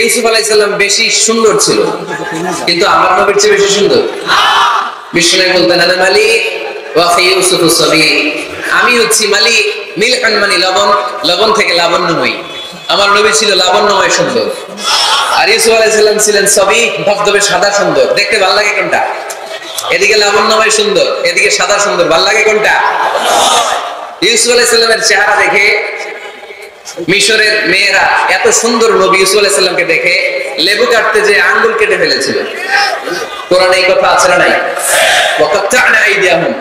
ইউসুফ আলাইহিস সালাম বেশি সুন্দর ছিল, কিন্তু আমার নবীর চেয়ে বেশি সুন্দর। বিষ্ণু বলতেন আনা মালিক ওয়া ফি ইউসুফুস সাবি, আমি হচ্ছি মালিক, মিলকান মানে লবণ, লবণ থেকে লাবণ্যময়। আমার নবী ছিল লাবণ্যময় সুন্দর, আর ইউসুফ আলাইহিস সালাম ছিলেন সবই ধবধবে সাদা সুন্দর। দেখতে ভালো লাগে কোনটা? এদিকে লাবণ্যময় সুন্দর, এদিকে সাদা সুন্দর, ভালো লাগে কোনটা? ইউসুফ আলাইহিস সালামের চেহারা দেখে মিশরের মেয়েরা এত সুন্দর নবী ইউসুফ আলাইহিস সালামকে দেখে লেবু কাটতে যে আঙ্গুল কেটে ফেলেছিল। কোরআনে এই কথা আছে না নাই? ওয়াকাত্তা'না আইদিয়াহুম,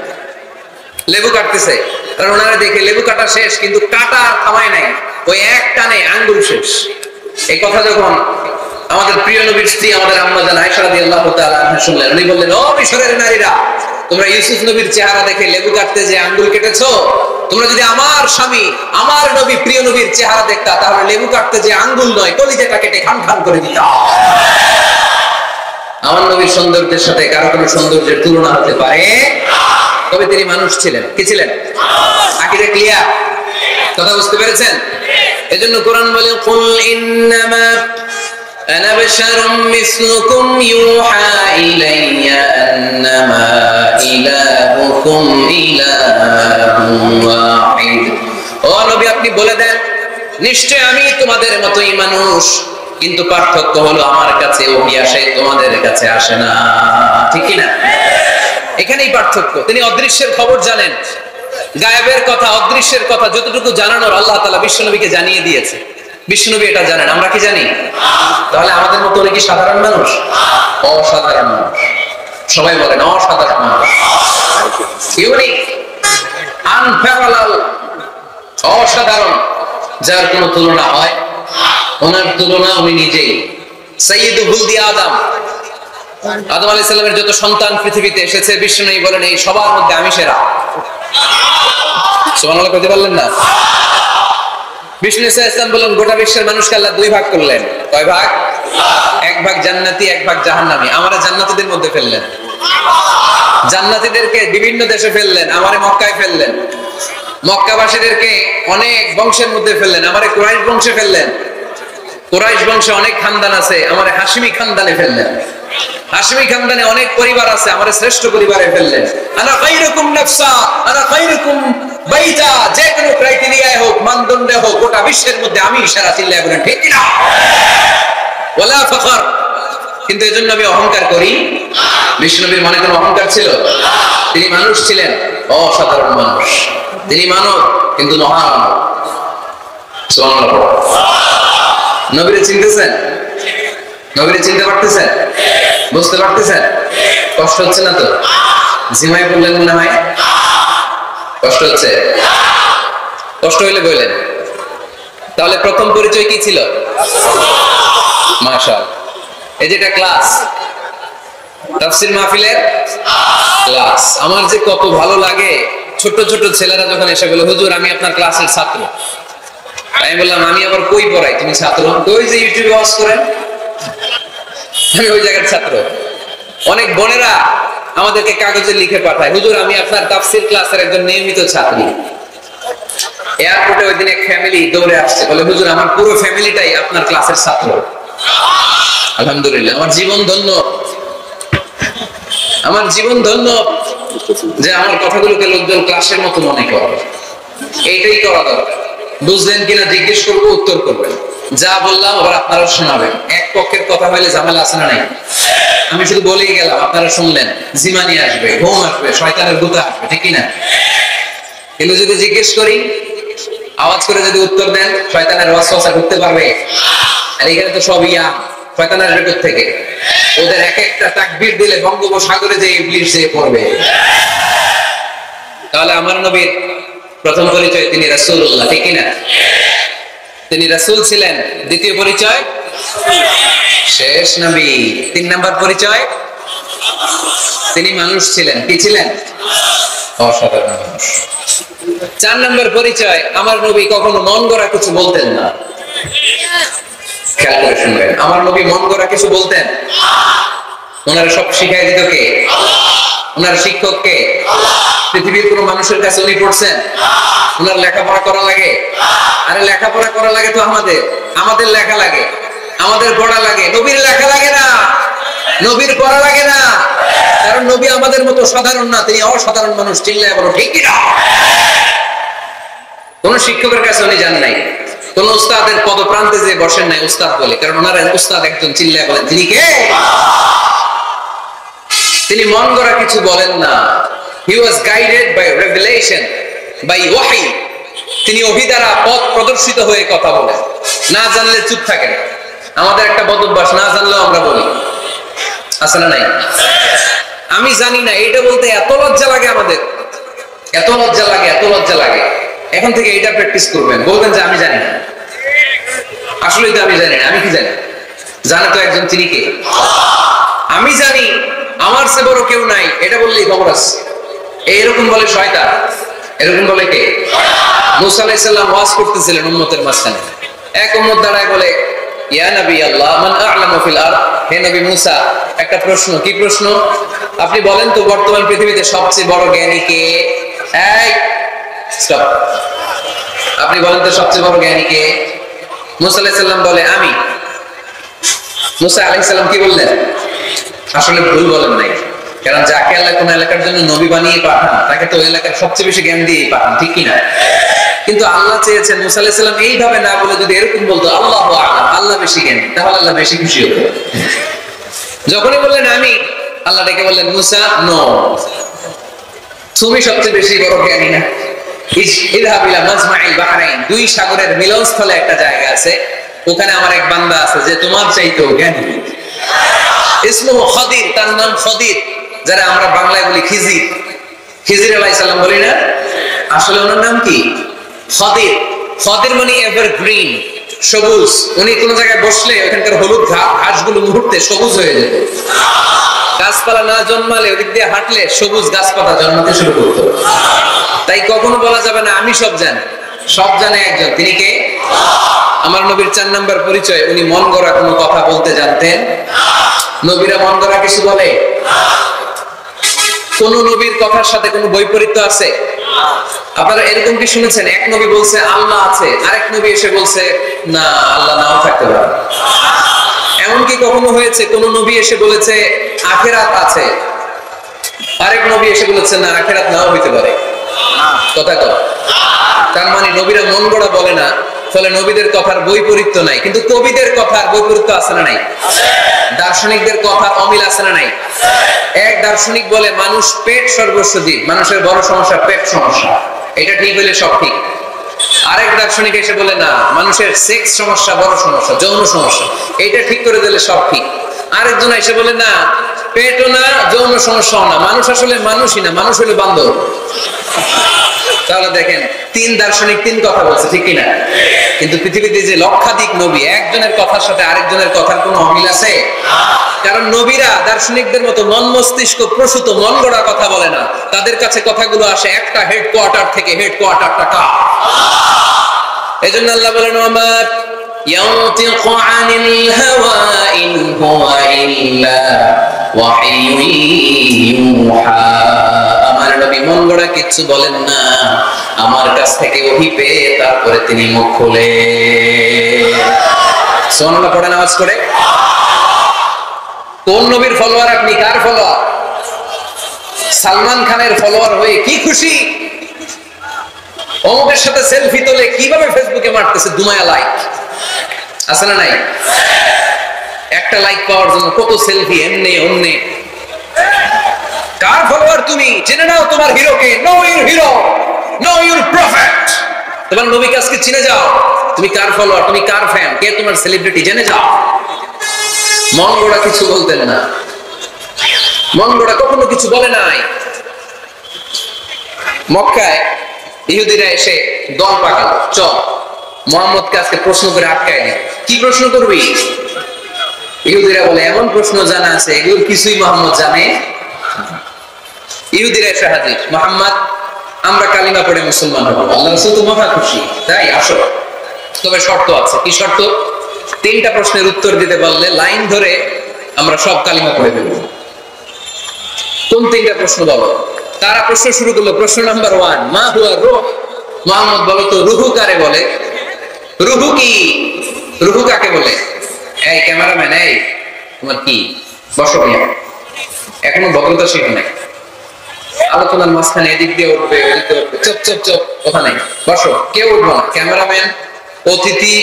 লেবু কাটতেছে, কারণ ওনারা দেখে লেবু কাটা শেষ, কিন্তু কাটা আর থামায় নাই, ওই এক টানে আঙ্গুল শেষ। এই কথা যখন আমাদের প্রিয় নবীর স্ত্রী আমাদের আম্মা জান আয়েশা রাদিয়াল্লাহু তাআলা আনহা শুনলেন, উনি বললেন, ও মিশরের নারীরা, তোমরা ইউসুফ নবীর চেহারা দেখে লেবু কাটতে যে আঙ্গুল কেটেছো, তোমরা যদি আমার স্বামী আমার নবী প্রিয় নবীর চেহারা দেখতা, তাহলে লেবু কাটতে যে আঙ্গুল নয় কলিজাটা কেটে খান খান করে দিতা। আমার নবীর সৌন্দর্যের সাথে কারো কোনো সৌন্দর্যের তুলনা হতে পারে? তবে তিনি মানুষ ছিলেন। কি ছিলেন? আকীদা ক্লিয়ার? কথা বুঝতে পেরেছেন? এজন্য কোরআন বলে, কুল ইন্নামা আনা বাশারুম মিসলুকুম ইউহা ইলাইয়া আন্নামা ইলাহুকুম ইলাহুন ওয়াহিদ। ও নবী, আপনি বলে দেন, নিশ্চয় আমি তোমাদের মতোই মানুষ, কিন্তু পার্থক্য হলো আমার কাছে ওহী আসে, তোমাদের কাছে আসে না। ঠিক কি না? এখানেই পার্থক্য। তিনি অদৃশ্যের খবর জানেন, গায়েবের কথা, অদৃশ্যের কথা যতটুকু জানানোর আল্লাহ তাআলা বিশ্বনবীকে জানিয়ে দিয়েছে। বিশ্বনবী এটা জানেন, আমরা কি জানি? তাহলে আমাদের মতো কি সাধারণ মানুষ? অসাধারণ মানুষ। সবাই বলেন অসাধারণ মানুষ, ইউনিক, আনপ্যারালাল, অসাধারণ, যার কোনো তুলনা হয়? ওনার তুলনা উনি নিজেই। সাইয়্যিদু বুলদি আদম, আদম আলাইহিস সালামের যত সন্তান পৃথিবীতে এসেছে, বিশ্বনবী বলেন এই সবার মধ্যে আমি সেরা। সুবহানাল্লাহ কইতে পারলেন না? বিষ্ণু ইসলাম বলেন, গোটা বিশ্বের মানুষকে আল্লাহ দুই ভাগ করলেন। কয় ভাগ? এক ভাগ জান্নাতি, এক ভাগ জাহান্নামী। আমারে জান্নাতীদের মধ্যে ফেললেন, জান্নাতীদেরকে বিভিন্ন দেশে ফেললেন, আমারে মক্কায় ফেললেন। মক্কাবাসীদেরকে অনেক বংশের মধ্যে ফেললেন, আমারে কুরাইশ বংশে ফেললেন। কুরাইশ বংশে অনেক খানদান আছে, আমারে হাশিমি খানদানে ফেললেন। হাশিমি খানদানে অনেক পরিবার আছে, আমারে শ্রেষ্ঠ পরিবারে ফেললেন। আনা খায়রুকুম নাফসা আনা খায়রুকুম বাইতা, যে কোনো ক্রাইটেরিয়ায় হোক, মানদণ্ডে হোক, গোটা বিশ্বের মধ্যে আমি সেরা। চিল্লায় বলেন ঠিক কি না? ওয়ালা ফখর। কিন্তু এজন্য আমি অহংকার করি? বিশ্বনবীর মনে কোনো অহংকার ছিল? তিনি মানুষ ছিলেন, অসাধারণ মানুষ। তিনি মানব, কিন্তু মহামানব। সুবহানাল্লাহ। নবীরে চিনতেছেন? নবীরে চিনতে পারতেছেন? বুঝতে পারতেছেন? কষ্ট হচ্ছে না তো? জিমাই বললেন মনে হয় কষ্ট হচ্ছে? কষ্ট হইলে বললেন। তাহলে প্রথম পরিচয় কি ছিল? মাশাআল্লাহ। এই যেটা ক্লাস, তাফসীর মাহফিলের ক্লাস, আমার যে কত ভালো লাগে ছোট ছোট ছেলেরা যখন এসে বলে, হুজুর আমি আপনার ক্লাসের ছাত্র। আমি বললাম, আমি আবার কই পড়াই? তুমি ছাত্র? ওই যে ইউটিউবে ওয়াজ করেন, আমি ওই জায়গার ছাত্র। অনেক বোনেরা আমাদেরকে কাগজে লিখে পাঠায়, হুজুর আমি আপনার তাফসীর ক্লাসের একজন নিয়মিত ছাত্রী। এয়ারপোর্টে ওই দিন এক ফ্যামিলি দৌড়ে আসছে, বলে হুজুর আমার পুরো ফ্যামিলিটাই আপনার ক্লাসের ছাত্র। আলহামদুলিল্লাহ, আমার জীবন ধন্য, আমার জীবন ধন্য যে আমার কথাগুলোকে লোকজন ক্লাসের মতো মনে করে। এইটাই করা দরকার। বুঝলেন কিনা জিজ্ঞেস করবো, উত্তর করবেন। যা বললাম আবার আপনারা শোনাবেন। এক পক্ষের কথা হইলে ঝামেলা আছে না নাই? আমি শুধু বলেই গেলাম, আপনারা শুনলেন, জিমানি আসবে, ঘুম আসবে, শয়তানের গুতা আসবে, ঠিক কিনা? কিন্তু যদি জিজ্ঞেস করি, আওয়াজ করে যদি উত্তর দেন, শয়তানের ওয়াসওয়াসা ঢুকতে পারবে? আর এখানে তো সব ইয়া, শয়তান আসবে কোত্থেকে? ওদের এক একটা তাকবীর দিলে বঙ্গোপসাগরে যে ইবলিস যে পড়বে। তাহলে আমার নবীর প্রথম পরিচয় তিনি রাসূলুল্লাহ, ঠিক কিনা? তিনি রাসূল ছিলেন। দ্বিতীয় পরিচয় শেষ নবী। 3 নাম্বার পরিচয় তিনি মানুষ ছিলেন। কি ছিলেন? অসাধারণ মানুষ। 4 নাম্বার পরিচয়, আমার নবী কখনো মন গড়া কিছু বলতেন না। খেয়াল করে শুনবেন, আমার নবী মন গড়া কিছু বলতেন? ওনারা সব শিখাই দিত কে? ওনার শিক্ষক কে? পৃথিবীর কোন মানুষের কাছে উনি পড়ছেন? ওনার লেখাপড়া করা লাগে? আরে লেখাপড়া করা লাগে তো আমাদের লেখা লাগে। আমাদের পড়া লাগে, নবীর লেখা লাগে না, নবীর পড়া লাগে না। কারণ নবী আমাদের মতো সাধারণ না, তিনি অসাধারণ মানুষ। চিল্লায় বলো ঠিক কিনা? কোন শিক্ষকের কাছে উনি যান নাই, কোন উস্তাদের পদপ্রান্তে যে বসেন নাই উস্তাদ বলে, কারণ ওনারা উস্তাদ একজন। চিল্লায় বলেন তিনি কে? তিনি মন গড়া কিছু বলেন না। He was guided by revelation, by wahy. তিনি ওহী দ্বারা পথ প্রদর্শিত হয়ে কথা বলেন। না জানলে চুপ থাকেন। আমাদের একটা বদ অভ্যাস, না জানলেও আমরা বলি, আছে না নাই? আমি জানি না এটা বলতে এত লজ্জা লাগে আমাদের, এত লজ্জা লাগে, এত লজ্জা লাগে। এখন থেকে এটা প্র্যাকটিস করবেন, বলবেন যে আমি জানি না। আসলে তো আমি জানি না। আমি কি জানি? জানে তো একজন, তিনি কে? আমি জানি, আমার চেয়ে বড় কেউ নাই, এটা বললেই খবর আছে। এরকম বলে শয়তান। এরকম বলে কে? মুসা আলাইহিস সালাম ওয়াজ করতেছিলেন উম্মতের মাঝখানে। এক উম্মত দাঁড়ায় বলে, ইয়া নবী আল্লাহ, মান আ'লামু ফিল আরদ। হে নবী মুসা, একটা প্রশ্ন। কি প্রশ্ন? আপনি বলেন তো বর্তমান পৃথিবীতে সবচেয়ে বড় জ্ঞানী কে? এই স্টপ। আপনি বলেন তো সবচেয়ে বড় জ্ঞানী কে? মুসা আলাইহিস সালাম বলে আমি। মুসা আলাইহিস সালাম কি বললেন? আসলে ভুল বলেন নাই, কারণ যাকে আল্লাহ কোন এলাকার জন্য নবী বানিয়ে পাঠান, তাকে তো ওই এলাকার সবচেয়ে বেশি জ্ঞান দিয়ে পাঠান, ঠিক কিনা? কিন্তু আল্লাহ চেয়েছেন মুসা আলাইহিস সালাম এইভাবে না বলে যদি এরকম বলতো আল্লাহু আ'লাম, আল্লাহ বেশি জ্ঞানী, তাহলে আল্লাহ বেশি খুশি হতো। যখনই বললেন আমি, আল্লাহ ডেকে বললেন মুসা নো, তুমি সবচেয়ে বেশি বড় জ্ঞানী না। ইযহাব ইলা মাজমাইল বাহরাইন, দুই সাগরের মিলনস্থলে একটা জায়গা আছে, ওখানে আমার এক বান্দা আছে যে তোমার চাইতেও জ্ঞানী। ইসমুহু খাদির, তার নাম খাদির, যারা আমরা বাংলায় বলি খিজির। খিজির আলাইহিস সালাম বলি না, আসলে ওনার নাম কি? খাদির। খাদির মানে এভারগ্রিন, সবুজ। উনি কোন জায়গায় বসলে ওখানকার হলুদ ঘাসগুলো মুহূর্তে সবুজ হয়ে যেত। গাছপালা না জন্মালে ওদিক দিয়ে হাঁটলে সবুজ গাছপালা জন্মাতে শুরু করতো। তাই কখনো বলা যাবে না আমি সব জানি। সব জানে একজন, তিনি কে? আমার নবীর 4 নাম্বার পরিচয়, উনি মন গড়া কোনো কথা বলতে জানতেন। নবীরা মন গড়া কিছু বলে? কোন নবীর কথার সাথে কোনো বৈপরীত্য আছে? আপনারা এরকম কি শুনেছেন, এক নবী বলছে আল্লাহ আছে, আরেক নবী এসে বলছে না আল্লাহ নাও থাকতে পারে? এমন কি কখনো হয়েছে কোন নবী এসে বলেছে আখিরাত আছে, আরেক নবী এসে বলেছে না আখিরাত নাও হইতে পারে? কথা কও। তার মানে নবীরা মন গড়া বলে না, ফলে নবীদের কথার বৈপরীত্য নাই। কিন্তু কবিদের কথার বৈপরীত্য আছে না নাই? দার্শনিকদের কথার অমিল আছে না নাই? এক দার্শনিক বলে মানুষ পেট সর্বস্ব জীব, মানুষের বড় সমস্যা পেট সমস্যা, এটা ঠিক হইলে সব ঠিক। আরেক দার্শনিক এসে বলে না, মানুষের সেক্স সমস্যা বড় সমস্যা, যৌন সমস্যা, এটা ঠিক করে দিলে সব ঠিক। আরেকজন এসে বলে না, পেটও না যৌন সমস্যাও না, মানুষ আসলে মানুষই না, মানুষ হলো বান্দর। তাহলে দেখেন 3 দার্শনিক 3 কথা বলছে, ঠিক কিনা? কিন্তু পৃথিবীতে যে লক্ষাধিক নবী, একজনের কথার সাথে আরেকজনের কথার কোনো অমিল আছে? কারণ নবীরা দার্শনিকদের মতো মন মস্তিষ্ক প্রসূত মন গড়া কথা বলে না, তাদের কাছে কথাগুলো আসে একটা হেডকোয়ার্টার থেকে। হেডকোয়ার্টারটা কার? এজন্য আল্লাহ বলেন ওমা ইয়ানতিকু আনিল হাওয়া ইন হুয়া ইল্লা ওয়াহিয়ুন ইউহা। আমার নবী মন গড়া কিছু বলেন না, আমার কাছ থেকে ওহী পেয়ে তারপরে তিনি মুখ খোলেন। সুবহানাল্লাহ পড়েন আওয়াজ করে। কোন নবীর ফলোয়ার আপনি? কার ফলোয়ার? সালমান খানের ফলোয়ার হয়ে কি খুশি, অমুকের সাথে সেলফি তোলে কিভাবে ফেসবুকে মারতেছে দুমায়া লাইক, আছে না নাই? একটা লাইক পাওয়ার জন্য কত সেলফি, এমনি অমনি। কার ফলোয়ার তুমি? জেনে নাও তোমার হিরোকে। Know your hero, know your prophet. তোমার নবীকে আজকে চিনে যাও। তুমি কার ফলোয়ার, তুমি কার ফ্যান, কে তোমার সেলিব্রিটি, জেনে যাও। মন গড়া কিছু বলতেন না, মন গড়া কখনো কিছু বলে নাই। মক্কায় ইহুদিরা এসে দল পাকালো, চল মুহাম্মদকে আজকে প্রশ্ন করে আটকায় নি। কি প্রশ্ন করবি? ইহুদিরা বলে এমন প্রশ্ন জানা আছে এগুলোর কিছুই মুহাম্মদ জানে। ইহুদিরা এসে হাজির, মুহাম্মদ আমরা কালিমা পড়ে মুসলমান হব। আল্লাহ রাসূল তো মহা খুশি, তাই আসো, তবে শর্ত আছে। কি শর্ত? 3টা প্রশ্নের উত্তর দিতে পারলে লাইন ধরে আমরা সব কালিমা পড়ে ফেলব। কোন 3টা প্রশ্ন বলো? তারা প্রশ্ন শুরু করলো। প্রশ্ন নাম্বার 1, মা হুয়া রূহ। মুহাম্মদ বলো তো রুহু কারে বলে? রুহু কি? রুহু কাকে বলে? এই ক্যামেরাম্যান, এই তোমার কি, বসো ভাইয়া, এখনো ভদ্রতা শিখো নাই। আলোচনার মাঝখানে এদিক দিয়ে উঠবে, ওদিক দিয়ে উঠবে, চুপ চুপ চুপ, ওখানে বসো, কেউ উঠবো না। ক্যামেরাম্যান, অতিথি,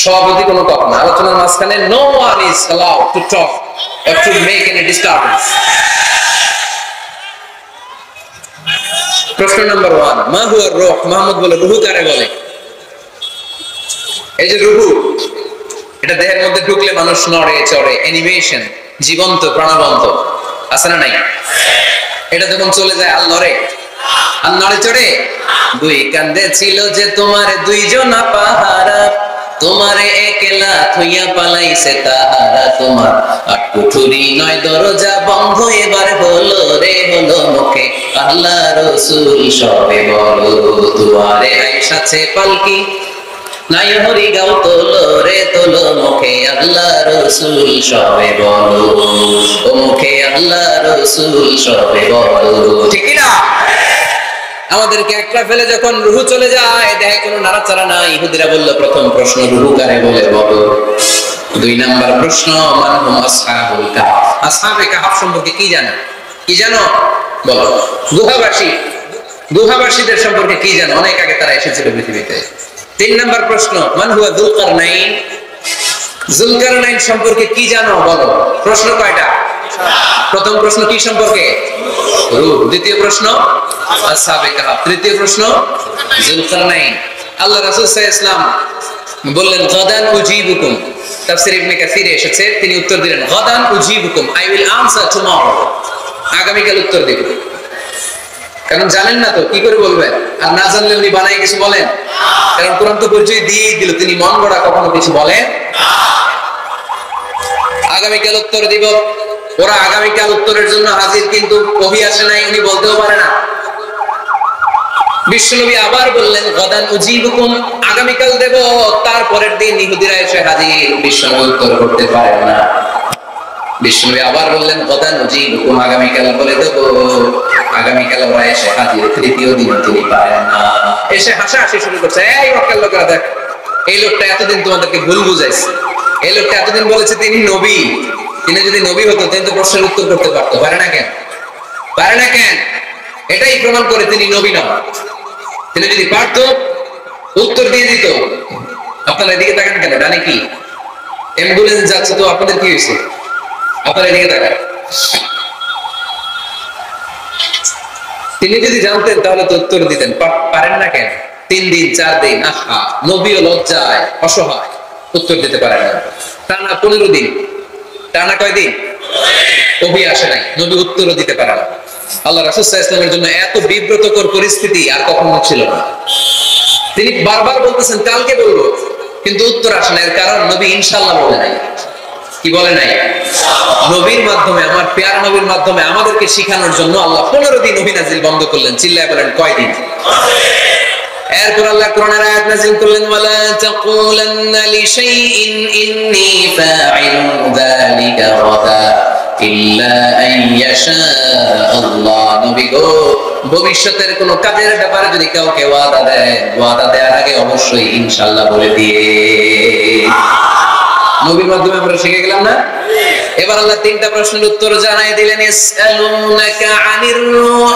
সভাপতি, কোনো কথা না। আলোচনার মাঝখানে no one is allowed to talk or to make any disturbance. প্রশ্ন নাম্বার 1, মা হুয়া রূহ? মুহাম্মদ বলে, রূহ কারে বলে? এই যে রূহ, এটা দেহের মধ্যে ঢুকলে মানুষ নড়ে চড়ে, অ্যানিমেশন, জীবন্ত, প্রাণবন্ত, আছে না নাই? এটা যখন চলে যায়, আল নড়ে, আর নড়ে চড়ে। দুই কান্দে ছিল যে তোমার দুইজন পাহারা, তোমারে একলা থইয়া পালাইছে তাহারা। তোমার আট কুঠুরি নয় দরজা বন্ধ, এবার হলো রে হলো মুখে আল্লাহ রসুল সবে বলো। দুয়ারে আইসাছে পালকি, নাই হরি গাও তোলো রে তোলো, মুখে আল্লাহ রসুল সবে বলো, ও মুখে আল্লাহ রসুল সবে বলো। ঠিক না? আমাদেরকে একটা ফেলে যখন রুহু চলে যায়, দেখে কোনো নাড়াচাড়া নাই। ইহুদিরা বলল, প্রথম প্রশ্ন রুহু কারে বলে বলো। 2 নাম্বার প্রশ্ন, মান হুম আসহাবুল কাহফ? আসহাবে কাহফ সম্পর্কে কি জানো? কি জানো বলো। গুহাবাসী, গুহাবাসীদের সম্পর্কে কি জানো? অনেক আগে তারা এসেছিল পৃথিবীতে। 3 নাম্বার প্রশ্ন, মান হুয়া যুলকারনাইন? যুলকারনাইন সম্পর্কে কি জানো বলো। প্রশ্ন কয়টা? প্রথম প্রশ্ন কি সম্পর্কে? রূহ। দ্বিতীয় প্রশ্ন আসহাবে কাহফ। তৃতীয় প্রশ্ন যুলকারনাইন। আল্লাহ রাসূল সাল্লাল্লাহু আলাইহি ওয়াসাল্লাম বললেন, গাদান উজিবুকুম। তাফসীর ইবনে কাসিরে এসেছে, তিনি উত্তর দিলেন, গাদান উজিবুকুম, আই উইল আনসার টুমরো। আগামীকাল উত্তর দেব। কারণ জানেন না তো কি করে বলবেন, আর না জানলে উনি বানাই কিছু বলেন? কারণ কোরআন তো পরিচয় দিয়েই দিল, তিনি মন গড়া কখনো কিছু বলেন। আগামীকাল উত্তর দিব। ওরা আগামীকাল উত্তরের জন্য হাজির, কিন্তু ওহী আসে নাই, উনি বলতেও পারে না। বিশ্বনবী আবার বললেন, গাদান উজিবুকুম, আগামীকাল দেব। তারপরের দিন ইহুদিরা এসে হাজির, বিশ্বনবী উত্তর করতে পারেন না। বিশ্বনবী আবার বললেন, গাদান উজিবুকুম, আগামীকাল বলে দেব। আগামীকাল ওরা এসে হাজির, তৃতীয় দিন তিনি পারেন না। এসে হাসাহাসি শুরু করছে, এই মক্কার লোকেরা দেখ, এই লোকটা এতদিন তোমাদেরকে ভুল বুঝাইছে, এই লোকটা এতদিন বলেছে তিনি নবী। তিনি যদি নবী হতো, তিনি তো প্রশ্নের উত্তর করতে পারতো, পারে না কেন? পারে না কেন? এটাই প্রমাণ করে তিনি নবী নন। তিনি যদি পারতো, উত্তর দিয়ে দিত। আপনারা এদিকে তাকান কেন? ডানে কি অ্যাম্বুলেন্স যাচ্ছে, তো আপনাদের কি হয়েছে? আপনারা এদিকে তাকান। তিনি যদি জানতেন তাহলে তো উত্তর দিতেন, পারেন না কেন? 3 দিন 4 দিন, আহা, নবীও লজ্জায় অসহায়, উত্তর দিতে পারেন না। টানা 15 দিন, টানা কয়দিন ওহী আসে নাই, নবী উত্তরও দিতে পারে না। আল্লাহ রাসূল সাল্লাল্লাহু আলাইহি ওয়াসাল্লামের জন্য এত বিব্রতকর পরিস্থিতি আর কখনো ছিল না। তিনি বারবার বলতেছেন কালকে বলবো, কিন্তু উত্তর আসে না। এর কারণ নবী ইনশাআল্লাহ বলে নাই। কি বলে নাই? নবীর মাধ্যমে, আমার প্যার নবীর মাধ্যমে আমাদেরকে শিখানোর জন্য আল্লাহ 15 দিন ওহী নাযিল বন্ধ করলেন। চিল্লায় বলেন কয়দিন? এরপর আল্লাহ কোরআনের আয়াত নাযিল করলেন, ওয়ালা তাকুলান্না লিশাইইন ইন্নী ফাইলুন যালিকা গাদা ইল্লা আন ইয়াশা আল্লাহ। নবী গো, ভবিষ্যতের কোন কাজের ব্যাপারে যদি কাউকে ওয়াদা দেয়, ওয়াদা দেওয়ার আগে অবশ্যই ইনশাআল্লাহ বলে দিয়ে। নবীর মাধ্যমে আমরা শিখে গেলাম না? এবার আল্লাহ 3টা প্রশ্নের উত্তর জানাই দিলেন। ইয়াসআলুনাকা আনির রূহ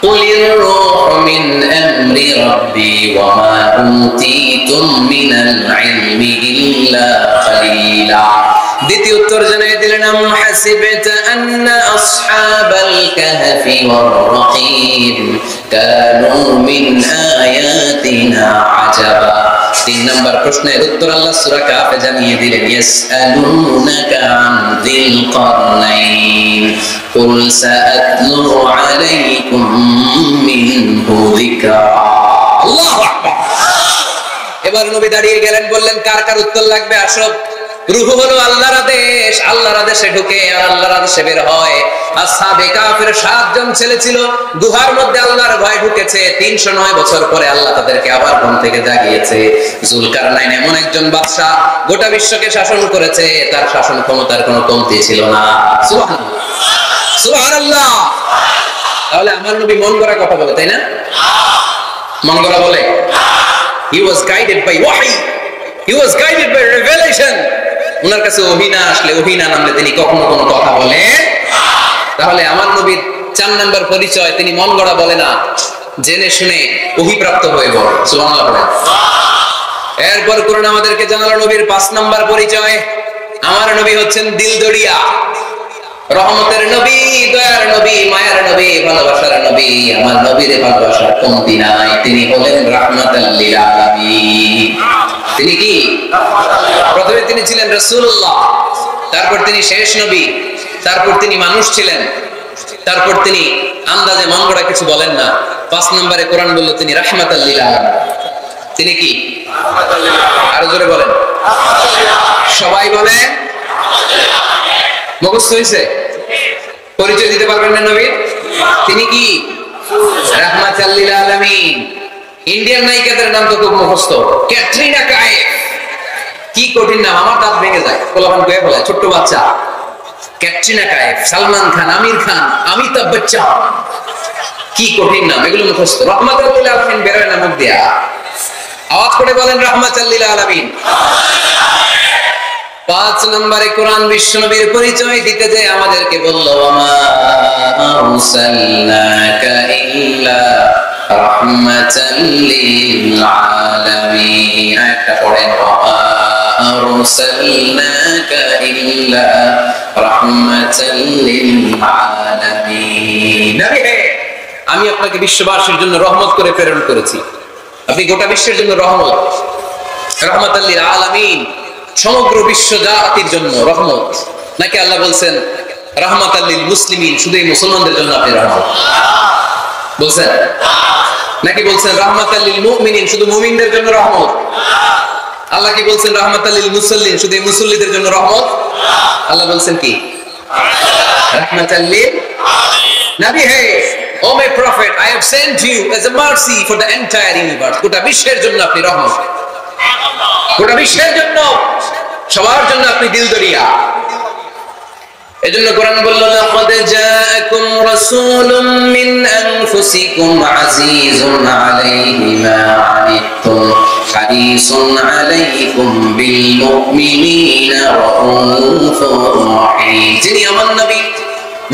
কুলির রূহু মিন আমরি রাব্বি ওয়া মা উতীতুম মিনাল ইলমি ইল্লা কালিলা। দ্বিতীয় উত্তর জানাই দিলেন, আম হাসিবতা আন্না আসহাবাল কাহফি ওয়ার রাকিম কানু মিন আয়াতিনা আজাবা। 3 নাম্বার প্রশ্নের উত্তর আল্লাহ সূরা কাহফে জানিয়ে দিলেন, ইয়াসআলুনাকা আন যিল কারনাইন কুল সাআতলু আলাইকুম মিনহু যিকরা। আল্লাহু আকবার। এবার নবী দাঁড়িয়ে গেলেন, বললেন, কার কার উত্তর লাগবে? আসো। রূহ হলো আল্লাহর আদেশ, আল্লাহর আদেশে ঢুকে আর আল্লাহর আদেশে বের হয়। আসহাবে কাহফের 7 জন ছেলে ছিল, গুহার মধ্যে আল্লাহর ভয় ঢুকেছে। 309 বছর পরে আল্লাহ তাদেরকে আবার ঘুম থেকে জাগিয়েছে। যুলকারনাইন এমন একজন বাদশা, গোটা বিশ্বকে শাসন করেছে, তার শাসন ক্ষমতার কোনো কমতি ছিল না। সুবহানাল্লাহ, সুবহানাল্লাহ। তাহলে আমার নবী মন গড়া কথা বলে, তাই না? মন গড়া বলে? He was guided by wahy, he was guided by revelation. ওনার কাছে ওহী না আসলে, ওহী না নামলে তিনি কখনো কোনো কথা বলেন। তাহলে আমার নবীর 4 নাম্বার পরিচয়, তিনি মন গড়া বলে না, জেনে শুনে ওহীপ্রাপ্ত হয়ে বলে। সুবহানাল্লাহ বলেন। এরপর কোরআন আমাদেরকে জানালো নবীর 5 নাম্বার পরিচয়, আমার নবী হচ্ছেন দিলদরিয়া, রহমতের নবী, দয়ার নবী, মায়ার নবী, ভালোবাসার নবী। আমার নবীর ভালোবাসার কমতি নাই, তিনি হলেন রাহমাতাল লিল আলামিন। তিনি কি? প্রথমে তিনি ছিলেন রাসূলুল্লাহ, তারপর তিনি শেষ নবী, তারপর তিনি মানুষ ছিলেন, তারপর তিনি আন্দাজে মন গড়া কিছু বলেন না। 5 নম্বরে কোরআন বলল তিনি রাহমাতাল লিল আলামিন। তিনি কি? আরো জোরে বলেন। সবাই বলেন। মুখস্থ হয়েছে? পরিচয় দিতে পারবেন না নবীর? তিনি কি? রাহমাতাল লিল আলামিন। ইন্ডিয়ান নায়িকাদের নাম তো খুব মুখস্থ। ক্যাটরিনা কাইফ, কি কঠিন নাম, আমার দাঁত ভেঙে যায়। পোলাপান কয়ে বলে, ছোট্ট বাচ্চা। ক্যাটরিনা কাইফ, সালমান খান, আমির খান, অমিতাভ বচ্চন, কি কঠিন নাম, এগুলো মুখস্থ। রাহমাতাল লিল আলামিন বেরোয় না মুখ দিয়া। আওয়াজ করে বলেন রাহমাতাল লিল আলামিন। 5 নম্বরে কোরআন বিশ্বনবীর পরিচয় দিতে যে আমাদেরকে বলল, ওয়ামা আরসালনাকা ইল্লা রাহমাতাল লিল আলামিন। একটা পড়েন, ওয়ামা আরসালনাকা ইল্লা রাহমাতাল লিল আলামিন। নবী হে, আমি আপনাকে বিশ্ববাসীর জন্য রহমত করে প্রেরণ করেছি। আপনি গোটা বিশ্বের জন্য রহমত, রাহমাতাল লিল আলামিন, সমগ্র বিশ্ব জাতির জন্য রহমত। নাকি আল্লাহ বলছেন রাহমাতাল লিল মুসলিমিন, শুধু এই মুসলমানদের জন্য আপনি রহমত বলছেন? নাকি বলছেন রাহমাতাল লিল মুমিনিন, শুধু মুমিনদের জন্য রহমত? আল্লাহ কি বলছেন রাহমাতাল লিল মুসাল্লিন, শুধু এই মুসল্লিদের জন্য রহমত? আল্লাহ বলছেন কি? রাহমাতাল লিল নবী হে, O my prophet, I have sent you as a mercy for the entire universe. গোটা বিশ্বের জন্য আপনি রহমত, গোটা বিশ্বের জন্য, সবার জন্য আপনি দিলদরিয়া। এজন্য কোরআন বলল, লাকাদ জাআকুম রাসূলুম মিন আনফুসিকুম আজিজুন আলাইহি মা আনিতুম হারিসুন আলাইকুম বিল মুমিনিনা রাউফুর রাহিম। যিনি আমার নবী,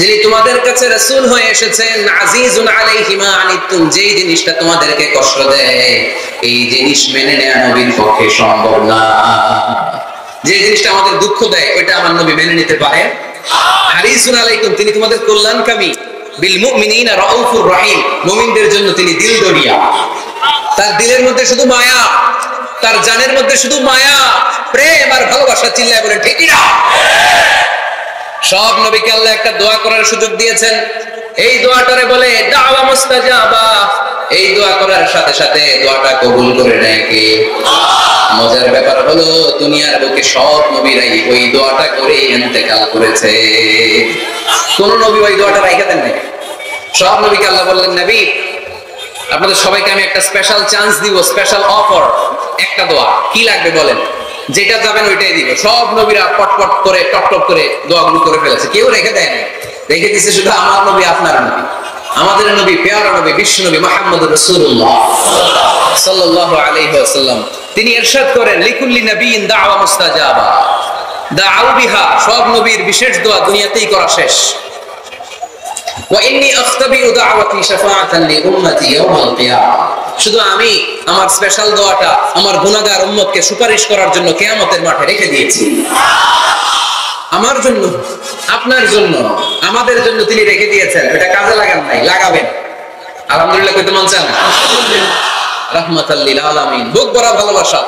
যিনি তোমাদের কাছে রাসূল হয়ে এসেছেন, আজিজুন আলাইহি মা আনিতুম, যেই জিনিসটা তোমাদেরকে কষ্ট দেয়, এই জিনিস মেনে নেওয়া নবীর পক্ষে সম্ভব না। যে জিনিসটা আমাদের দুঃখ দেয়, ওইটা আমার নবী মেনে নিতে পারে। হারিসুন আলাইকুম, তিনি তোমাদের কল্যাণকামী। বিল মুমিনিনা রাউফুর রাহিম, মুমিনদের জন্য তিনি দিলদরিয়া। তার দিলের মধ্যে শুধু মায়া, তার জানের মধ্যে শুধু মায়া, প্রেম আর ভালোবাসা। চিল্লায় বলে ঠিক না? সব নবীকে আল্লাহ একটা দোয়া করার সুযোগ দিয়েছেন। এই দোয়াটারে বলে দাওয়া মুস্তাজাবা। এই দোয়া করার সাথে সাথে দোয়াটা কবুল করে নেয় কে? মজার ব্যাপার হলো, দুনিয়ার বুকে সব নবীরাই ওই দোয়াটা করে ইন্তেকাল করেছে। কোন নবী ওই দোয়াটা রাইখা দেন নাই। সব নবীকে আল্লাহ বললেন, নবী আপনাদের সবাইকে আমি একটা স্পেশাল চান্স দিব, স্পেশাল অফার, একটা দোয়া। কি লাগবে বলেন, যেটা যাবেন ওইটাই দিব। সব নবীরা পটপট করে টপ করে দোয়াগুলো করে ফেলেছে, কেউ রেখে দেয় না। রেখে দিয়েছে শুধু আমার নবী, আপনার নবী, আমাদের নবী, পেয়ারা নবী, বিশ্ব নবী মুহাম্মদুর রাসূলুল্লাহ সাল্লাল্লাহু আলাইহি ওয়াসাল্লাম। তিনি ইরশাদ করেন, লিকুল্লি নবিয়্যিন দাওয়া মুস্তাজাবা, দাউ বিহা। সব নবীর বিশেষ দোয়া দুনিয়াতেই করা শেষ। ওয়া ইন্নী আখতাবিউ দাওয়াতি শাফাআতান লি উম্মতি ইয়াউমাল কিয়ামah, শুধু আমি আমার স্পেশাল দোয়াটা আমার গুনাহগার উম্মতকে সুপারিশ করার জন্য কিয়ামতের মাঠে রেখে দিয়েছি। আমার জন্য, আপনার জন্য, আমাদের জন্য তিনি রেখে দিয়েছেন। এটা কাজে লাগান নাই, লাগাবেন। আলহামদুলিল্লাহ কইতে মন চায় না? রাহমাতাল লিল আলামিন, বুক ভরা ভালোবাসা,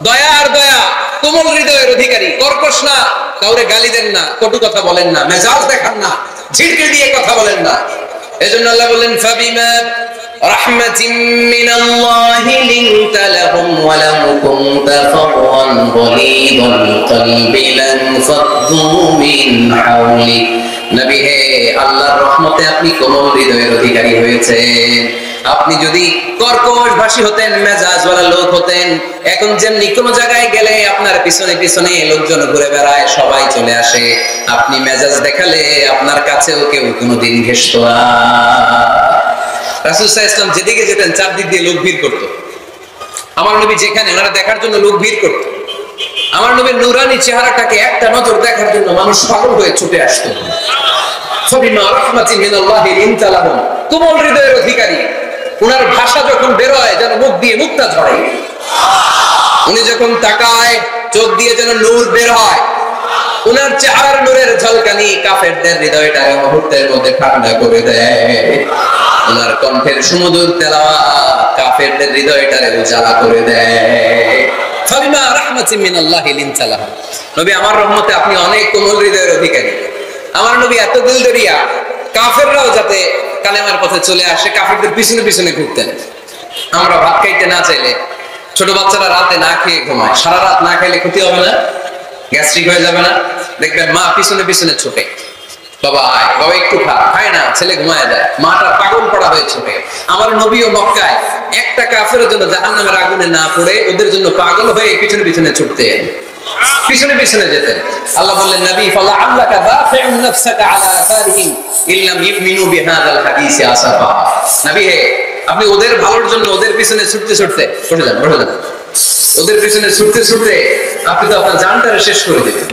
দয়া আর দয়া, কোমল হৃদয়ের অধিকারী, কর্কশ না, কাউরে গালি দেন না, কটু কথা বলেন না, মেজাজ দেখান না, ঝিড়কে দিয়ে কথা বলেন না। এজন্য আল্লাহ বলেন, ফাবিমা রাহমাতিন মিনাল্লাহি লিনতা লাহুম ওয়া লাম কুনতা ফাওয়ান গলিদাল কলবি লান ফাদ্দু মিন হাওলিক। নবী হে, আল্লাহর রহমতে আপনি কোমল হৃদয়ের অধিকারী হয়েছেন। আপনি যদি কর্কশ ভাষী হতেন, মেজাজওয়ালা লোক হতেন, এখন যেমনি কোন জায়গায় গেলে আপনার পিছনে পিছনে লোকজন ঘুরে বেড়ায়, সবাই চলে আসে, আপনি মেজাজ দেখালে আপনার কাছেও কেউ কোনোদিন ঘেষতো না। রাসূল সাল্লাল্লাহু আলাইহি ওয়াসাল্লাম যেদিকে যেতেন চারদিক দিয়ে লোক ভিড় করত। আমার নবী যেখানে, ওনারা দেখার জন্য লোক ভিড় করত। আমার নবীর নূরানী চেহারাটাকে একটা নজর দেখার জন্য মানুষ পাগল হয়ে ছুটে আসতো। ফাবিমা রাহমাতিন মিনাল্লাহি লিনতা লাহুম, কোমল হৃদয়ের অধিকারী, উনার ভাষা যখন বের হয় যেন মুখ দিয়ে মুক্তা ঝরে, উনি যখন তাকায় চোখ দিয়ে যেন নূর বের হয়, উনার চেহারার নূরের ঝলকানি কাফেরদের হৃদয়টা মুহূর্তের মধ্যে ঠান্ডা করে দেয়। উনার কণ্ঠের সুমধুর তেলাওয়াত কাফেরদের হৃদয়টারে উজালা করে দেয়। ফাবিমা রাহমাতিন মিনাল্লাহি লিনতা লাহুম, নবী আমার রহমতে আপনি অনেক কোমল হৃদয়ের অধিকারী। আমার নবী এত দিলদরিয়া, কাফেররাও যাতে কালেমার পথে চলে আসে কাফেরদের পিছনে পিছনে ঘুরতেন। আমরা ভাত খাইতে না চাইলে, ছোট বাচ্চারা রাতে না খেয়ে ঘুমায়, সারা রাত না খাইলে ক্ষতি হবে না? গ্যাস্ট্রিক হয়ে যাবে না? দেখবেন মা পিছনে পিছনে ছোটে, বাবা আয়, বাবা একটু খা, খায় না, ছেলে ঘুমায় যায়, মাটা পাগল পড়া হয়ে ছোটে। আমার নবীও মক্কায় একটা কাফেরের জন্য জাহান্নামের আগুনে না পড়ে ওদের জন্য পাগল হয়ে পিছনে পিছনে ছুটতেন, পিছনে পিছনে যেতেন। আল্লাহ বললেন, নবী ফালাআল্লাকা দাফিউন নাফসাকা আলা আসারিহিম ইল্লাম ইউমিনু বিহাযাল হাদিসি আসাফা, নবী হে আপনি ওদের ভালোর জন্য ওদের পিছনে ছুটতে ছুটতে বসে যান, ওদের পিছনে ছুটতে ছুটতে আপনি তো আপনার জানটারে শেষ করে দিবেন,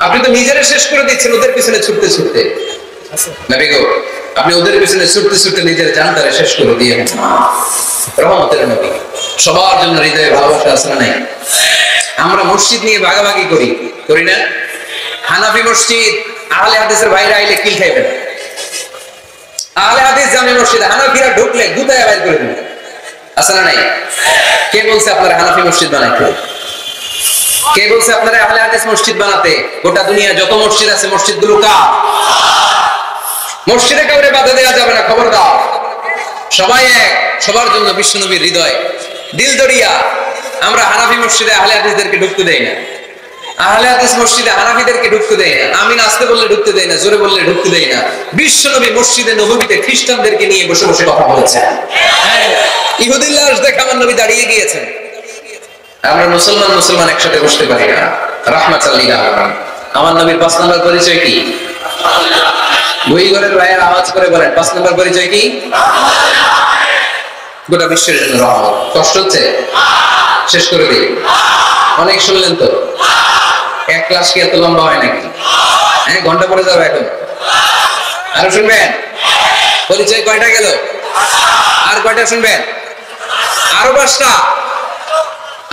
আপনি তো নিজেরা শেষ করে দিচ্ছেন ওদের পিছনে ছুটতে ছুটতে। নবী গো আপনি ওদের পিছনে ছুটতে ছুটতে নিজের জানটারে শেষ করে দিয়ে রহমতের নবী, সবার জন্য হৃদয়ে ভালোবাসা আছে না নাই? আমরা মসজিদ নিয়ে ভাগাভাগি করি না? হানাফি মসজিদ আহলে হাদিসের বাইরে আইলে কিল খাইবেন, আহলে হাদিস জামে মসজিদ হানাফিরা ঢুকলে গুতায় বাইর করে দিবেন, আছে না নাই? কে বলছে আপনারা হানাফি মসজিদ বানাইতে? কে বলছে আপনারা আহলে হাদিস মসজিদ বানাতে? গোটা দুনিয়া যত মসজিদ আছে মসজিদগুলো কার? মসজিদে কাউরে বাধা দেওয়া যাবে না, খবরদার। সবাই এক, সবার জন্য বিশ্বনবীর হৃদয় দিলদরিয়া। আমরা হানাফি মসজিদে আহলে হাদিসদেরকে ঢুকতে দেই না, আহলে হাদিস মসজিদে হানাফিদেরকে ঢুকতে দেই না, আমিন আসতে বললে ঢুকতে দেই না, জোরে বললে ঢুকতে দেই না। বিশ্বনবী মসজিদে নববীতে খ্রিস্টানদেরকে নিয়ে বসে বসে কথা বলেছেন, ইহুদির লাশ দেখে আমার নবী দাঁড়িয়ে গিয়েছেন। আমরা মুসলমান একসাথে বসতে পারি না, রাহমাতাল লিল আলামিন। আমার নবীর 5 নম্বর পরিচয় কি? বই ঘরের ভাইয়ের আওয়াজ করে বলেন 5 নম্বর পরিচয় কি? গোটা বিশ্বের জন্য রহমত। কষ্ট হচ্ছে? শেষ করে দিই। অনেক শুনলেন তো, এক ক্লাস কি এত লম্বা হয় নাকি? হ্যাঁ, ঘন্টা পরে যাবে এখন। আরো শুনবেন? পরিচয় কয়টা গেল? আর কয়টা শুনবেন? আরো 5টা।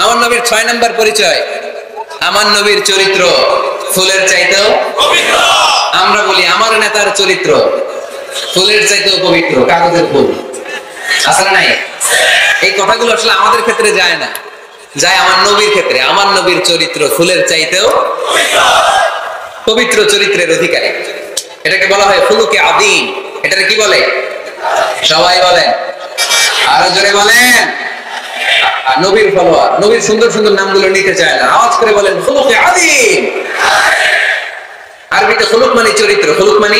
আমার নবীর 6 নম্বর পরিচয়, আমার নবীর চরিত্র ফুলের চাইতেও পবিত্র। আমরা বলি আমার নেতার চরিত্র ফুলের চাইতেও পবিত্র, কাগজের ফুল, আছে না নাই? এই কথাগুলো আসলে আমাদের ক্ষেত্রে যায় না, যায় আমার নবীর ক্ষেত্রে। আমার নবীর চরিত্র ফুলের চাইতেও পবিত্র চরিত্রের অধিকারী। এটাকে বলা হয় খুলুকে আযীম। এটাকে কি বলে? সবাই বলেন, আরো জোরে বলেন। নবীর ফলোয়ার, নবীর সুন্দর সুন্দর নামগুলো নিতে চায় না, আওয়াজ করে বলেন খুলুকে আযীম। আরবিতে খুলুক মানে চরিত্র, খুলুক মানে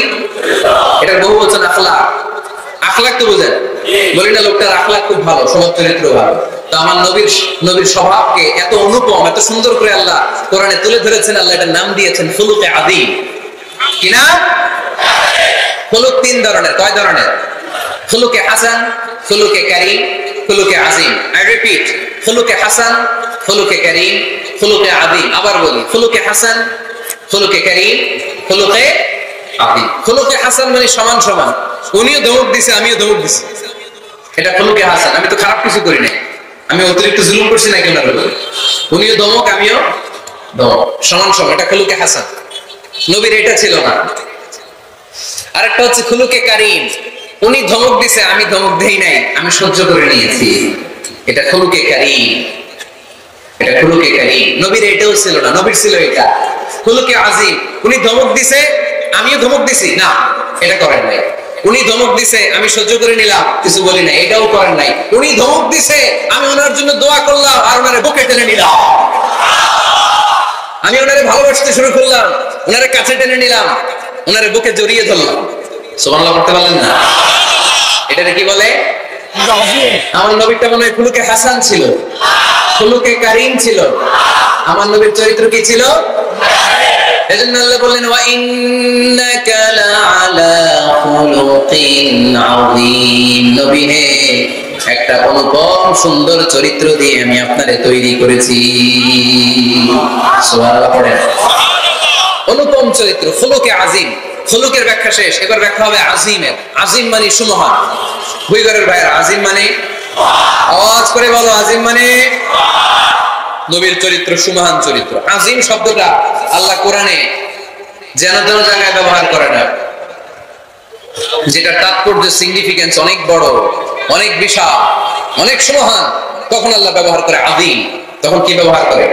এটার বহুবচন আখলাক। আখলাক তো বুঝেন, বলি না লোকটার আখলাক খুব ভালো, স্বভাব চরিত্র ভালো। তো আমার নবীর স্বভাবকে এত অনুপম, এত সুন্দর করে আল্লাহ কোরআনে তুলে ধরেছেন, আল্লাহ এটার নাম দিয়েছেন খুলুকে আযীম। কি নাম? খুলুক 3 ধরনের। কয় ধরনের? খুলুকে হাসান, খুলুকে কারীম, খুলুকে আযীম। আই রিপিট, খুলুকে হাসান, খুলুকে কারীম, খুলুকে আযীম। আবার বলি, খুলুকে হাসান, খুলুকে কারীম, খুলুকে আযীম। খুলুকে হাসান মানে সমান সমান, উনিও ধমক দিছে আমিও ধমক দিছি, এটা খুলুকে হাসান। আমি তো খারাপ কিছু করি নাই, আমি অতিরিক্ত জুলুম করছি না কেন? উনিও ধমক আমিও ধমক, সমান সমান, এটা খুলুকে হাসান। নবীর এটা ছিল না। আরেকটা হচ্ছে খুলুকে কারীম, উনি ধমক দিছে আমি ধমক দেই নাই, আমি সহ্য করে নিয়েছি, এটা খুলুকে কারীম। এটা খুলুকে কারীম। নবীর এটাও ছিল না, নবীর ছিল এটা খুলুকে আযীম। উনি ধমক দিছে আমিও ধমক দিছি, না এটা করেন নাই। উনি ধমক দিছে আমি সহ্য করে নিলাম, কিছু বলি নাই, এটাও করেন নাই। উনি ধমক দিছে আমি ওনার জন্য দোয়া করলাম আর ওনারে বুকে টেনে নিলাম, আমি ওনারে ভালোবাসতে শুরু করলাম, ওনারে কাছে টেনে নিলাম, ওনারে বুকে জড়িয়ে ধরলাম। সুবহানাল্লাহ করতে পারলেন না? এটারে কি বলে? আমার নবীটা মনে হয় খুলুকে হাসান ছিল, খুলুকে কারীম ছিল। আমার নবীর চরিত্র কি ছিল? এজন্য আল্লাহ বললেন ওয়া ইন্নাকা লাআলা খুলুকিন আযীম। নবী হে একটা অনুপম সুন্দর চরিত্র দিয়ে আমি আপনারে তৈরি করেছি। সুবহানাল্লাহ পড়েন। অনুপম চরিত্র, খুলুকে আজিম। খুলুকের ব্যাখ্যা শেষ, এবার ব্যাখ্যা হবে আজিমের। আজিম মানে সুমহান। ভুইগরের ভাইয়ের আজিম মানে, আওয়াজ করে বলো, আজিম মানে নবীর চরিত্র সুমহান চরিত্র। আজিম শব্দটা আল্লাহ কোরআনে যেন তেন জায়গায় ব্যবহার করে না, যেটা তাৎপর্য সিগনিফিকেন্স অনেক বড়, অনেক বিশাল, অনেক সুমহান, তখন আল্লাহ ব্যবহার করে আজিম। তখন কি ব্যবহার করে?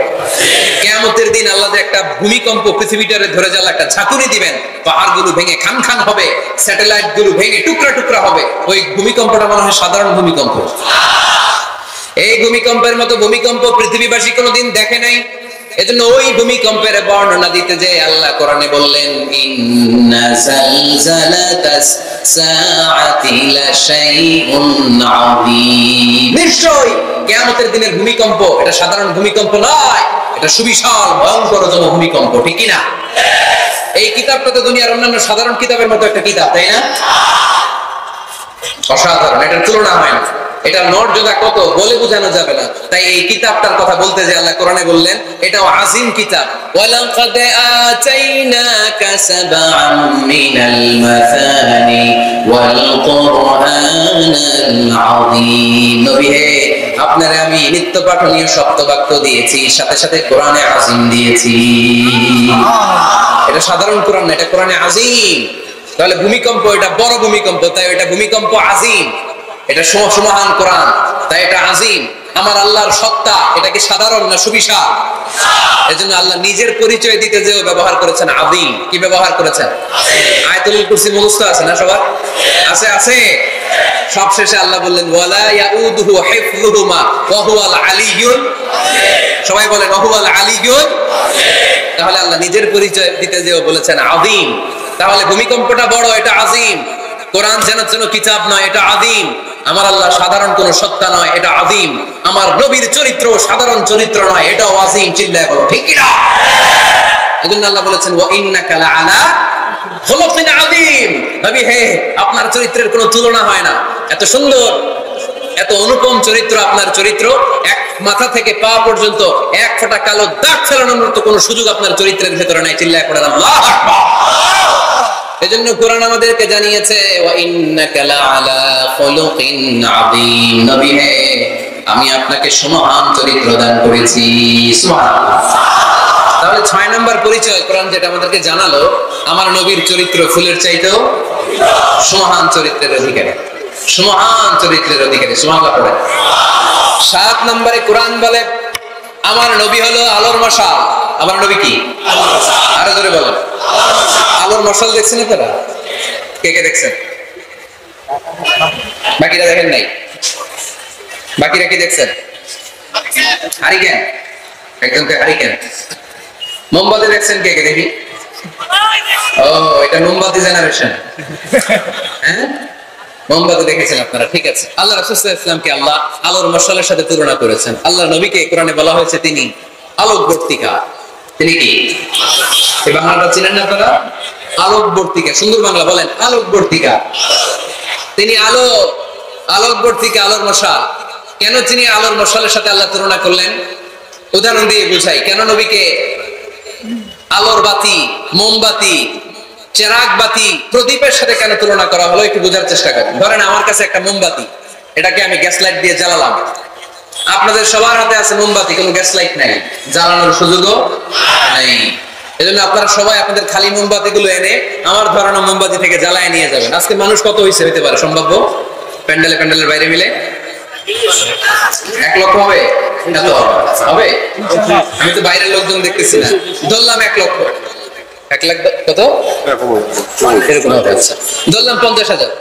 কিয়ামতের দিন আল্লাহ যে একটা ভূমিকম্প পৃথিবীটারে ধরে যাওয়ার একটা ঝাঁকুনি দিবেন, পাহাড়গুলো ভেঙে খান খান হবে, স্যাটেলাইট গুলো ভেঙে টুকরা টুকরা হবে। ওই ভূমিকম্পটা মনে হয় সাধারণ ভূমিকম্প। এই ভূমিকম্পের মতো ভূমিকম্প পৃথিবীবাসী কোনোদিন দেখে নাই। এজন্য ওই ভূমিকম্পের বর্ণনা দিতে যে আল্লাহ কোরআনে বললেন, ইন্না জালজালাতাস সাআতি লাশাইউন আযীম। নিশ্চয়ই কিয়ামতের দিনের ভূমিকম্প এটা সাধারণ ভূমিকম্প নয়, এটা সুবিশাল ভয়ঙ্করতম ভূমিকম্প, ঠিক কি না? এই কিতাবটা তো দুনিয়ার অন্যান্য সাধারণ কিতাবের মতো একটা কিতাব, তাই না? অসাধারণ, এটার তুলনা হয় না। এটার মর্যাদা কত বলে বোঝানো যাবে না। তাই এই কিতাবটার কথা বলতে যে আল্লাহ কোরআনে বললেন এটাও আজিম কিতাব। ওয়ালাকাদ আতাইনাকা সাবআম মিনাল মাসানি ওয়াল কুরআনাল আযীম। নবী হে, আপনারে আমি নিত্য পাঠনীয় সপ্তবাক্য দিয়েছি, সাথে সাথে কোরআনে আজিম দিয়েছি। এটা সাধারণ কোরআন না, এটা কোরআনে আজিম। তাহলে ভূমিকম্প এটা বড় ভূমিকম্প, তাই এটা ভূমিকম্প আজিম। এটা সুমহান কোরআন, তাই এটা আজিম। আমার আল্লাহর সত্তা এটা কি সাধারণ না সুবিশাল? এজন্য আল্লাহ নিজের পরিচয় দিতে যেও ব্যবহার করেছেন আযীম। কি ব্যবহার করেছেন? আয়াতুল কুরসি মুখস্থ আছে না সবার? আছে আছে। সব শেষে আল্লাহ বললেন ওয়ালা ইয়াউদুহু হিফযুহুমা ওয়া হুয়াল আলিয়্যুল আযীম। সবাই বলেন ওয়া হুয়াল আলিয়্যুল আযীম। তাহলে আল্লাহ নিজের পরিচয় দিতে যেও বলেছেন আযীম। তাহলে ভূমিকম্পটা বড়, এটা আযীম। কোরআন যেন যেন কিতাব নয়, এটা আযীম। আমার আল্লাহ সাধারণ কোন সত্তা নয়, এটা আযীম। আমার নবীর চরিত্র সাধারণ চরিত্র নয়, এটাও আযীম। চিল্লায় বলো ঠিক কি না? এজন্য আল্লাহ বলেছেন ওয়া ইন্নাকা লাআলা খুলুকিন আযীম। নবী হে, আপনার চরিত্রের কোনো তুলনা হয় না। এত সুন্দর, এত অনুপম চরিত্র আপনার চরিত্র। এক মাথা থেকে পা পর্যন্ত এক ফোঁটা কালো দাগ ফেলানোর মতো কোনো সুযোগ আপনার চরিত্রের ভেতরে নাই। চিল্লায় পড়েন আল্লাহু আকবার। এজন্য কোরআন আমাদেরকে জানিয়েছে ওয়া ইন্নাকা লাআলা খুলুকিন আযীম। নবী হে, আমি আপনাকে সুমহান চরিত্র দান করেছি। সুবহানাল্লাহ। তাহলে 6 নাম্বার পরিচয় কোরআন যেটা আমাদেরকে জানালো, আমার নবীর চরিত্র ফুলের চাইতেও সুমহান চরিত্রের অধিকারী। সুমহান চরিত্রের অধিকারী। সুবহানাল্লাহ পড়েন। 7 নম্বরে কোরআন বলে আমার নবী হলো আলোর মশাল। আমার নবী কি? আলোর মশাল। আরো জোরে বলেন আলোর মশাল। দেখছেন আপনারা? কে কে দেখছেন? বাকিরা দেখেন নাই? বাকিরা কি দেখছেন? হারিকেন, একজনকে হারিকেন। মোমবাতি দেখছেন কে কে? দেখি। ও, এটা মোমবাতি জেনারেশন। হ্যাঁ, মোমবাতি দেখেছেন আপনারা, ঠিক আছে। আল্লাহ রাসূল সাল্লাল্লাহু আলাইহি ওয়াসাল্লামকে আল্লাহ আলোর মশালের সাথে তুলনা করেছেন। আল্লাহ নবীকে কোরআনে বলা হয়েছে তিনি আলোকবর্তিকা। তিনি কি? এই বাংলাটা চিনেন না আপনারা? আলোকবর্তিকা। সুন্দর বাংলা বলেন আলোকবর্তিকা। তিনি আলো, আলোকবর্তিকা, আলোর মশাল। কেন তিনি আলোর মশালের সাথে আল্লাহ তুলনা করলেন? উদাহরণ দিয়ে বুঝাই। কেন নবীকে আলোর বাতি, মোমবাতি, চেরাগ বাতি, প্রদীপের সাথে কেন তুলনা করা হলো একটু বোঝার চেষ্টা করেন। ধরেন আমার কাছে একটা মোমবাতি, এটাকে আমি গ্যাস লাইট দিয়ে জ্বালালাম। আপনাদের সবার হাতে আছে মোমবাতি, কোনো গ্যাস লাইট নাই, জ্বালানোর সুযোগও নাই। এজন্য আপনারা সবাই আপনাদের খালি মোমবাতি গুলো এনে আমার ধরানো মোমবাতি থেকে জ্বালায় নিয়ে যাবেন। আজকে মানুষ কত হইছে হতে পারে সম্ভাব্য? প্যান্ডেলে প্যান্ডেলের বাইরে মিলে 1 লক্ষ হবে? এত হবে? আমি তো বাইরের লোকজন দেখতেছি না, ধরলাম 1 লক্ষ। 1 লাখ কত? এরকম হবে। আচ্ছা, ধরলাম 50,000।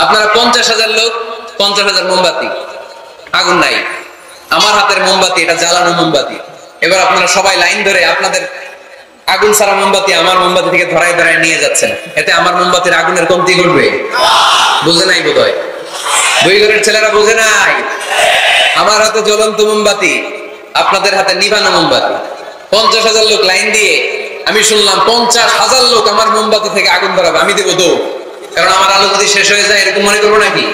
আপনারা 50,000 লোক, 50,000 মোমবাতি, আগুন নাই। আমার হাতের মোমবাতি এটা জ্বালানো মোমবাতি। এবার আপনারা সবাই লাইন ধরে আপনাদের আগুন ছাড়া মোমবাতি আমার মোমবাতি থেকে ধরায় ধরায় নিয়ে যাচ্ছেন। এতে আমার মোমবাতির আগুনের কমতি ঘটবে? বুঝে নাই বোধহয়, দুই ঘরের ছেলেরা বুঝে নাই। আমার হাতে জ্বলন্ত মোমবাতি, আপনাদের হাতে নিভানো মোমবাতি। 50,000 লোক লাইন দিয়ে, আমি শুনলাম 50,000 লোক আমার মোমবাতি থেকে আগুন ধরাবে, আমি দেবো দৌড়। কারণ আমার আলো যদি শেষ হয়ে যায় এরকম মনে করবো নাকি?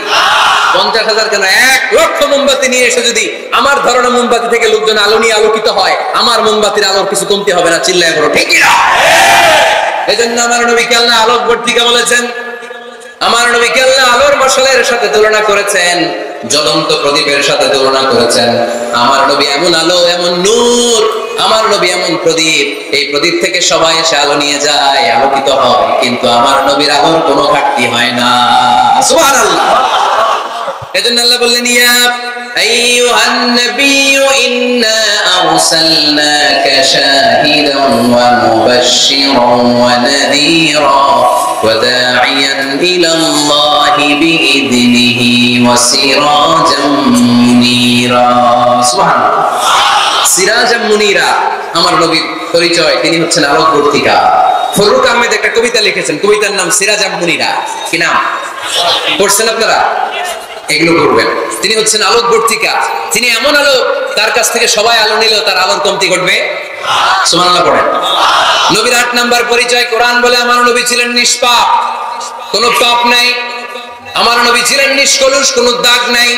50,000 কেন 1 লক্ষ মোমবাতি নিয়ে এসে যদি আমার ধরনের মোমবাতি থেকে লোকজন আলো নিয়ে আলোকিত হয়, আমার মোমবাতির আলোর কিছু কমতি হবে না। চিল্লায় বলো ঠিক কিনা? এজন্য আমার নবীকে আল্লাহ আলোক বর্তিকা বলেছেন। আমার নবীকে আল্লাহ আলোর মশালের সাথে তুলনা করেছেন, জ্বলন্ত প্রদীপের সাথে তুলনা করেছেন। আমার নবী এমন আলো, এমন নূর, আমার নবী এমন প্রদীপ, এই প্রদীপ থেকে সবাই এসে আলো নিয়ে যায়, আলোকিত হয়, কিন্তু আমার নবীর আলোর কোনো ঘাটতি হয় না। সুবহানাল্লাহ। এজন্য আল্লাহ বললেন, ইয়া আইয়ুহান নাবিয়্যু ইন্না আরসালনাকা শাহিদান ওয়া মুবাশশিরান ওয়া নাযীরা ওয়া দা'iয়ান ইলাল্লাহি বিইذনিহি ওয়া সিরাজাম মুনীরা। সুবহানাল্লাহ। সিরাজাম মুনীরা, আমার নবীর পরিচয়, তিনি হচ্ছেন আলোকবর্তিকা। ফরুক আহমেদ একটা কবিতা লিখেছেন, কবিতার নাম সিরাজাম মুনীরা। কি নাম পড়ছেন আপনারা? এগুলো করবেন। তিনি হচ্ছেন আলোকবর্তিকা। তিনি এমন আলো, তার কাছ থেকে সবাই আলো নিলেও তার আলোর কমতি ঘটবে। সুবহানাল্লাহ পড়েন। নবীর 8 নাম্বার পরিচয়, কোরআন বলে আমার নবী ছিলেন নিষ্পাপ, কোনো পাপ নাই। আমার নবী ছিলেন নিষ্কলুষ, কোনো দাগ নাই।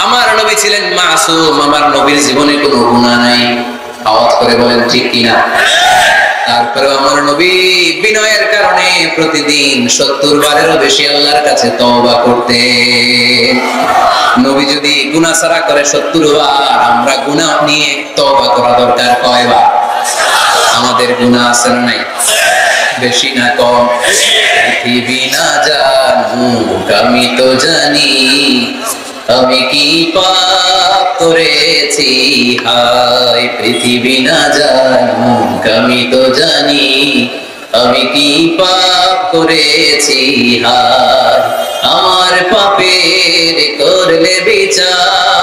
আমার নবী ছিলেন মাসুম, আমার নবীর জীবনে কোনো গুনাহ নাই। আওয়াজ করে বলেন ঠিক কিনা? তারপরে আমার নবী বিনয়ের কারণে প্রতিদিন 70 বারেরও বেশি আল্লাহর কাছে তওবা করতেন। নবী যদি গুনাহ ছাড়া করে 70 বার, আমরা গুনাহ নিয়ে তওবা করা দরকার কয়বার? আমাদের গুনাহ আছে না নাই? বেশি না কম? পৃথিবী না জানুক আমি তো জানি, আমি কি পাপ করেছি হায়। পৃথিবী না জানুক আমি তো জানি, আমি কি পাপ করেছি হায়। আমার পাপের করলে বিচার,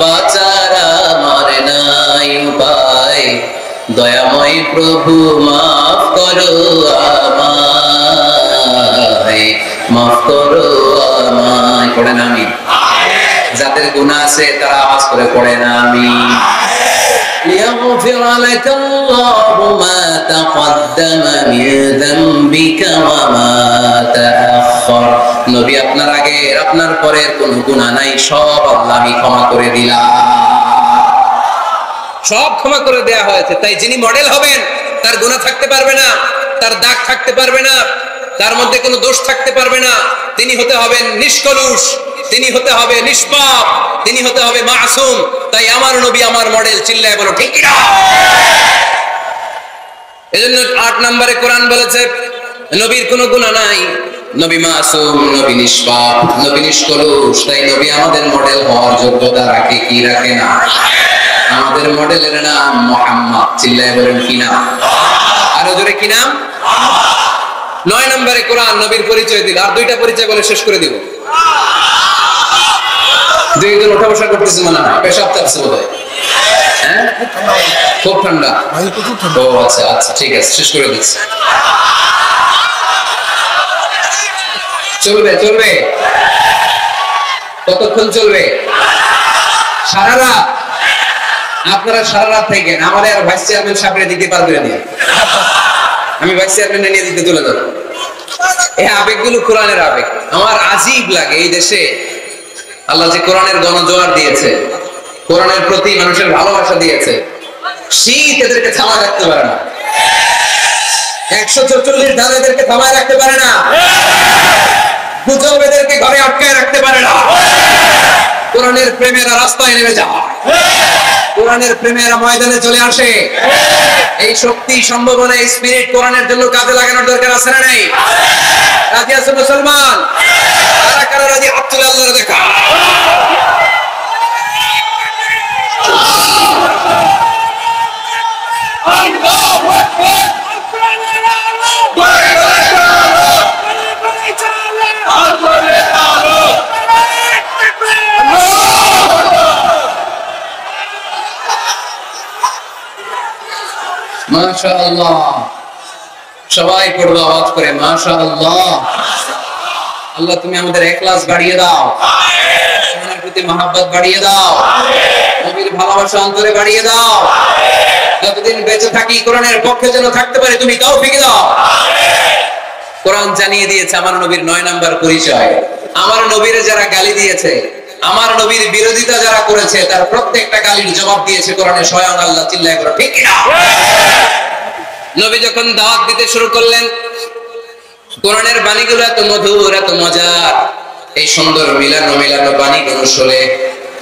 বাঁচার আমার নাই উপায়। দয়াময় প্রভু মাফ করো আমায়, মাফ করো আমায়। পড়েন আমিন। যাদের গুনাহ আছে তারা আওয়াজ করে পড়েন আমিন। লিয়াগফির লাকাল্লাহু মা তাকদ্দামা মিন যামবিকা ওয়া মা তাআখার। নবী আপনার আগে আপনার পরের কোনো গুনাহ নাই, সব আল্লাহ আমি ক্ষমা করে দিলাম। সব ক্ষমা করে দেয়া হয়েছে। তাই যিনি মডেল হবেন, তার গুনাহ থাকতে পারবে না, তার দাগ থাকতে পারবে না, তার মধ্যে কোনো দোষ থাকতে পারবে না। তিনি হতে হবেন নিষ্কলুষ, তিনি হতে হবে নিষ্পাপ, তিনি হতে হবে মাসুম। তাই আমার নবী আমার মডেল। চিল্লায় বলো ঠিক কিনা? এজন্য 8 নম্বরে কোরআন বলেছে নবীর কোনো গুনাহ নাই, নবী মাসুম, নবী নিষ্পাপ, নবী নিষ্কলুষ। তাই নবী আমাদের মডেল হওয়ার যোগ্যতা রাখে কি রাখে না? আমাদের মডেলের নাম মুহাম্মদ। চিল্লায় বলেন কি নাম? আরো জোরে কি নাম? 9 নম্বরে কোরআন নবীর পরিচয় দিল। আর 2টা পরিচয় বলে শেষ করে দিব। দুইজন ওঠা বসা করতেছে মনে হয়, পেশাব চাচ্ছে বোধহয়। হ্যাঁ, খুব ঠান্ডা। ও আচ্ছা আচ্ছা, ঠিক আছে, শেষ করে দিচ্ছি। চলবে চলবে, কতক্ষণ চলবে? সারা রাত। আপনারা সারা রাত থাকেন, আমাদের আর ভাইস চেয়ারম্যান সাহেবরে দিতে পারবে না। আমি ভাইস চেয়ারম্যান নিয়ে দিতে চলে যাবো। এই আবেগগুলো কোরআনের আবেগ। আমার আজীব লাগে এই দেশে আল্লাহ যে কোরআনের গণজোয়ার দিয়েছে, কোরআনের প্রতি মানুষের ভালোবাসা দিয়েছে, শীত এদেরকে থামায় রাখতে পারে না। 144 ধান এদেরকে থামায় রাখতে পারে না। গুজব এদেরকে ঘরে আটকায় রাখতে পারে না। কোরআনের প্রেমেরা রাস্তায় নেমে যায়, কোরআনের প্রেমেরা ময়দানে চলে আসে। এই শক্তি, সম্ভাবনা, এই স্পিরিট কোরআনের জন্য কাজে লাগানোর দরকার আছে না নাই? রাজি আছে মুসলমান? কারা কারা রাজি? হাত তুলে আল্লাহর দেখা। মাশাআল্লাহ। সবাই পড়বো আওয়াজ করে মাশাআল্লাহ। আল্লাহ তুমি আমাদের ইখলাস বাড়িয়ে দাও, তোমার প্রতি মহব্বত বাড়িয়ে দাও, নবীর ভালোবাসা অন্তরে বাড়িয়ে দাও। যতদিন বেঁচে থাকি কোরআনের পক্ষে যেন থাকতে পারে তুমি তৌফিক দাও। কোরআন জানিয়ে দিয়েছে আমার নবীর 9 নাম্বার পরিচয়। আমার নবীরে যারা গালি দিয়েছে, আমার নবীর বিরোধিতা যারা করেছে, তার প্রত্যেকটা গালির জবাব দিয়েছে কোরআনে স্বয়ং আল্লাহ। চিল্লায় বলো ঠিক কিনা? নবী যখন দাওয়াত দিতে শুরু করলেন, কোরআনের বাণীগুলো এত মধুর, এত মজার, এই সুন্দর মিলানো মিলানো বাণীগুলো শুনে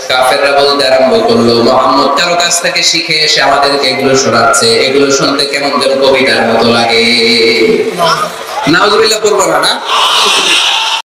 কাফেররা বলতে আরম্ভ করলো, মুহাম্মদ কারো কাছ থেকে শিখে এসে আমাদেরকে এগুলো শোনাচ্ছে, এগুলো শুনতে কেমন যেন কবিতার মতো লাগে। নাউজুবিল্লাহ পড়বো না?